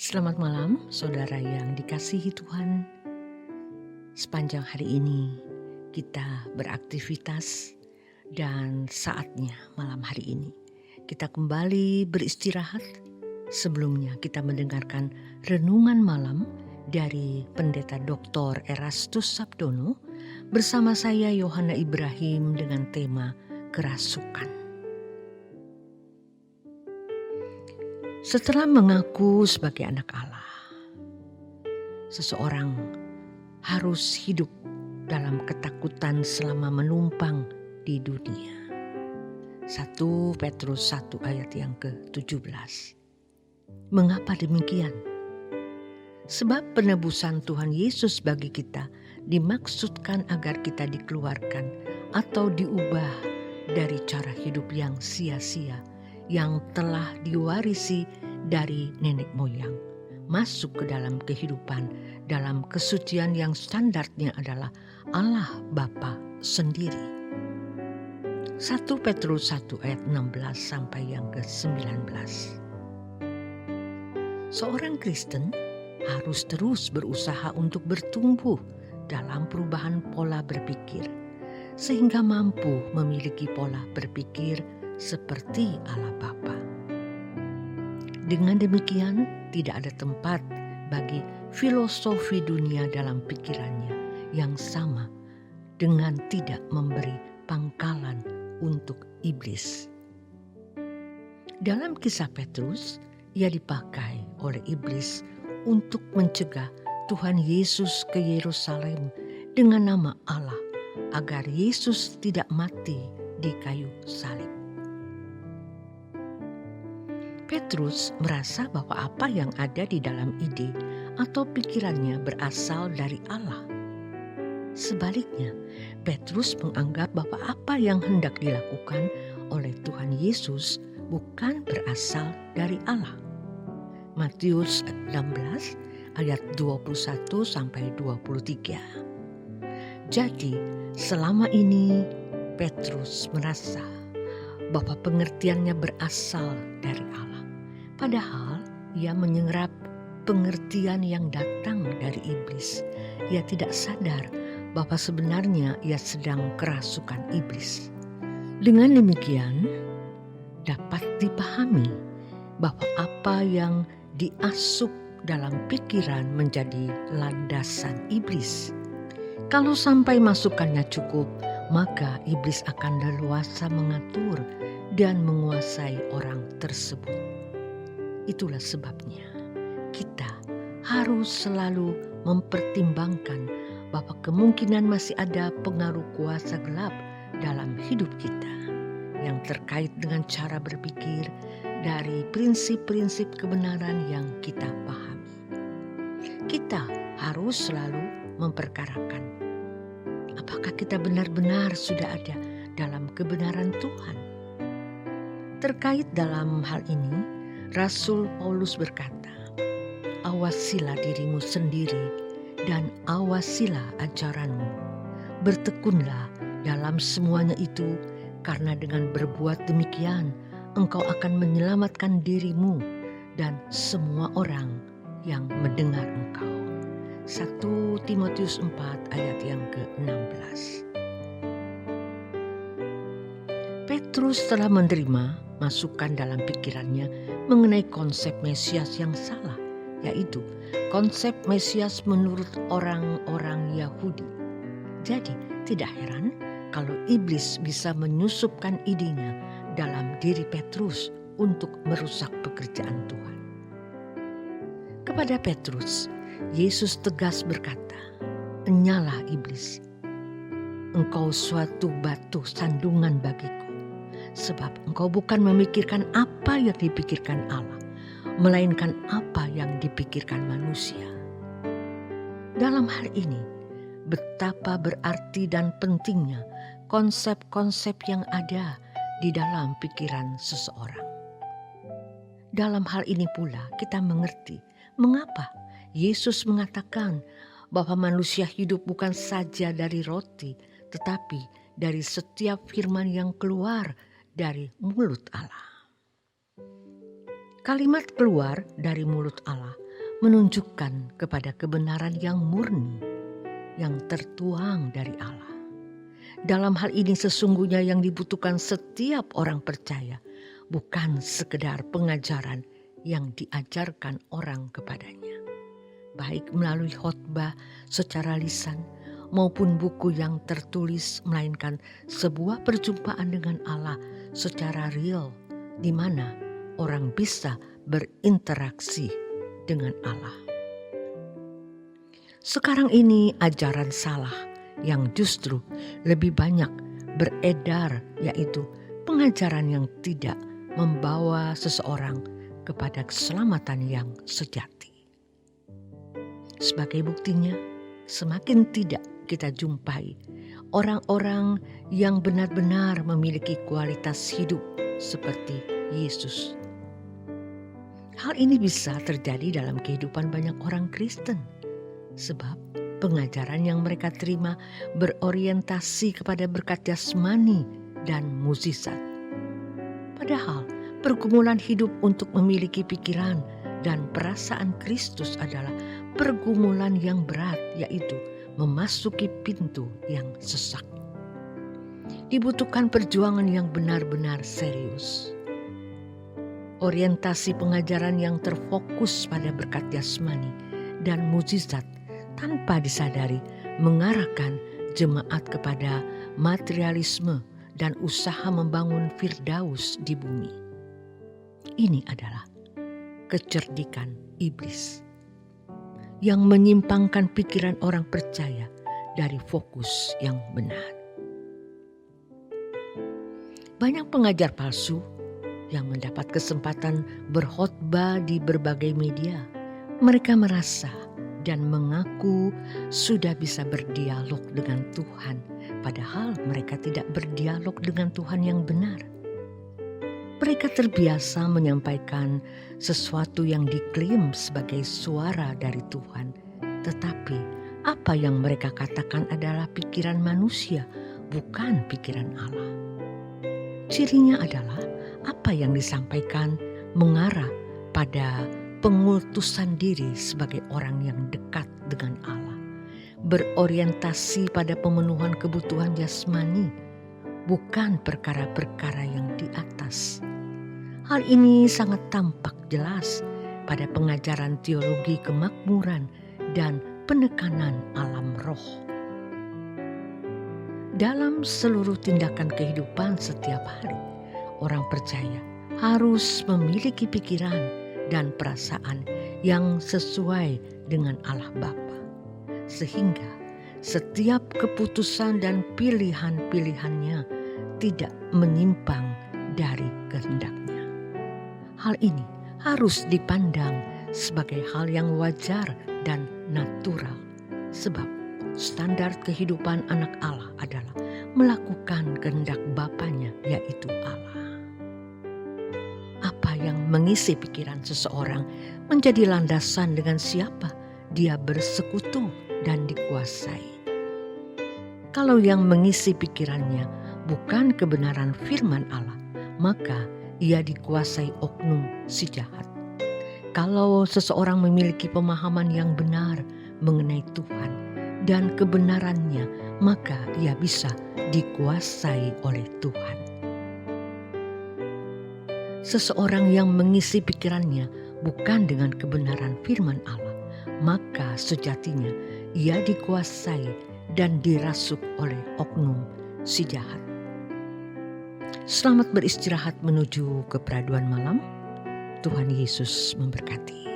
Selamat malam, saudara yang dikasihi Tuhan. Sepanjang hari ini kita beraktivitas dan saatnya malam hari ini kita kembali beristirahat. Sebelumnya kita mendengarkan renungan malam dari Pendeta Dr. Erastus Sabdono bersama saya Yohana Ibrahim dengan tema kerasukan. Setelah mengaku sebagai anak Allah, seseorang harus hidup dalam ketakutan selama menumpang di dunia. 1 Petrus 1 ayat yang ke-17. Mengapa demikian? Sebab penebusan Tuhan Yesus bagi kita dimaksudkan agar kita dikeluarkan atau diubah dari cara hidup yang sia-sia yang telah diwarisi dari nenek moyang, masuk ke dalam kehidupan dalam kesucian yang standarnya adalah Allah Bapa sendiri. 1 Petrus 1 ayat 16 sampai yang ke-19. Seorang Kristen harus terus berusaha untuk bertumbuh dalam perubahan pola berpikir, sehingga mampu memiliki pola berpikir seperti Allah Bapa. Dengan demikian, tidak ada tempat bagi filosofi dunia dalam pikirannya yang sama dengan tidak memberi pangkalan untuk iblis. Dalam kisah Petrus, ia dipakai oleh iblis untuk mencegah Tuhan Yesus ke Yerusalem dengan nama Allah agar Yesus tidak mati di kayu salib. Petrus merasa bahwa apa yang ada di dalam ide atau pikirannya berasal dari Allah. Sebaliknya, Petrus menganggap bahwa apa yang hendak dilakukan oleh Tuhan Yesus bukan berasal dari Allah. Matius 16 ayat 21 sampai 23. Jadi, selama ini Petrus merasa bahwa pengertiannya berasal dari Allah. Padahal ia menyerap pengertian yang datang dari iblis. Ia tidak sadar bahwa sebenarnya ia sedang kerasukan iblis. Dengan demikian, dapat dipahami bahwa apa yang diasup dalam pikiran menjadi landasan iblis. Kalau sampai masukannya cukup, maka iblis akan leluasa mengatur dan menguasai orang tersebut. Itulah sebabnya kita harus selalu mempertimbangkan bahwa kemungkinan masih ada pengaruh kuasa gelap dalam hidup kita yang terkait dengan cara berpikir dari prinsip-prinsip kebenaran yang kita pahami. Kita harus selalu memperkarakan apakah kita benar-benar sudah ada dalam kebenaran Tuhan. Terkait dalam hal ini, Rasul Paulus berkata, awasilah dirimu sendiri dan awasilah ajaranmu. Bertekunlah dalam semuanya itu, karena dengan berbuat demikian, engkau akan menyelamatkan dirimu dan semua orang yang mendengar engkau. 1 Timotius 4 ayat yang ke-16. Petrus telah menerima masukan dalam pikirannya mengenai konsep Mesias yang salah, yaitu konsep Mesias menurut orang-orang Yahudi. Jadi tidak heran kalau iblis bisa menyusupkan idenya dalam diri Petrus untuk merusak pekerjaan Tuhan. Kepada Petrus, Yesus tegas berkata, "Enyalah iblis, engkau suatu batu sandungan bagiku, sebab engkau bukan memikirkan apa yang dipikirkan Allah, melainkan apa yang dipikirkan manusia." Dalam hal ini, betapa berarti dan pentingnya konsep-konsep yang ada di dalam pikiran seseorang. Dalam hal ini pula kita mengerti mengapa Yesus mengatakan bahwa manusia hidup bukan saja dari roti, tetapi dari setiap firman yang keluar dari mulut Allah. Kalimat keluar dari mulut Allah menunjukkan kepada kebenaran yang murni, yang tertuang dari Allah. Dalam hal ini sesungguhnya yang dibutuhkan setiap orang percaya bukan sekedar pengajaran yang diajarkan orang kepadanya, baik melalui khotbah secara lisan maupun buku yang tertulis, melainkan sebuah perjumpaan dengan Allah secara real, di mana orang bisa berinteraksi dengan Allah. Sekarang ini ajaran salah yang justru lebih banyak beredar, yaitu pengajaran yang tidak membawa seseorang kepada keselamatan yang sejati. Sebagai buktinya, semakin tidak kita jumpai orang-orang yang benar-benar memiliki kualitas hidup seperti Yesus. Hal ini bisa terjadi dalam kehidupan banyak orang Kristen, sebab pengajaran yang mereka terima berorientasi kepada berkat jasmani dan mukjizat. Padahal pergumulan hidup untuk memiliki pikiran dan perasaan Kristus adalah pergumulan yang berat, yaitu memasuki pintu yang sesak. Dibutuhkan perjuangan yang benar-benar serius. Orientasi pengajaran yang terfokus pada berkat jasmani dan mukjizat tanpa disadari mengarahkan jemaat kepada materialisme dan usaha membangun firdaus di bumi. Ini adalah kecerdikan iblis yang menyimpangkan pikiran orang percaya dari fokus yang benar. Banyak pengajar palsu yang mendapat kesempatan berkhotbah di berbagai media. Mereka merasa dan mengaku sudah bisa berdialog dengan Tuhan, padahal mereka tidak berdialog dengan Tuhan yang benar. Mereka terbiasa menyampaikan sesuatu yang diklaim sebagai suara dari Tuhan, tetapi apa yang mereka katakan adalah pikiran manusia, bukan pikiran Allah. Cirinya adalah apa yang disampaikan mengarah pada pengultusan diri sebagai orang yang dekat dengan Allah, berorientasi pada pemenuhan kebutuhan jasmani, bukan perkara-perkara yang di atas. Hal ini sangat tampak jelas pada pengajaran teologi kemakmuran dan penekanan alam roh. Dalam seluruh tindakan kehidupan setiap hari, orang percaya harus memiliki pikiran dan perasaan yang sesuai dengan Allah Bapa, sehingga setiap keputusan dan pilihan-pilihannya tidak menyimpang dari kehendaknya. Hal ini harus dipandang sebagai hal yang wajar dan natural, sebab standar kehidupan anak Allah adalah melakukan kehendak Bapanya, yaitu Allah. Apa yang mengisi pikiran seseorang menjadi landasan dengan siapa dia bersekutu dan dikuasai. Kalau yang mengisi pikirannya bukan kebenaran firman Allah, maka ia dikuasai oknum si jahat. Kalau seseorang memiliki pemahaman yang benar mengenai Tuhan dan kebenarannya, maka ia bisa dikuasai oleh Tuhan. Seseorang yang mengisi pikirannya bukan dengan kebenaran firman Allah, maka sejatinya ia dikuasai dan dirasuk oleh oknum si jahat. Selamat beristirahat menuju keperaduan malam. Tuhan Yesus memberkati.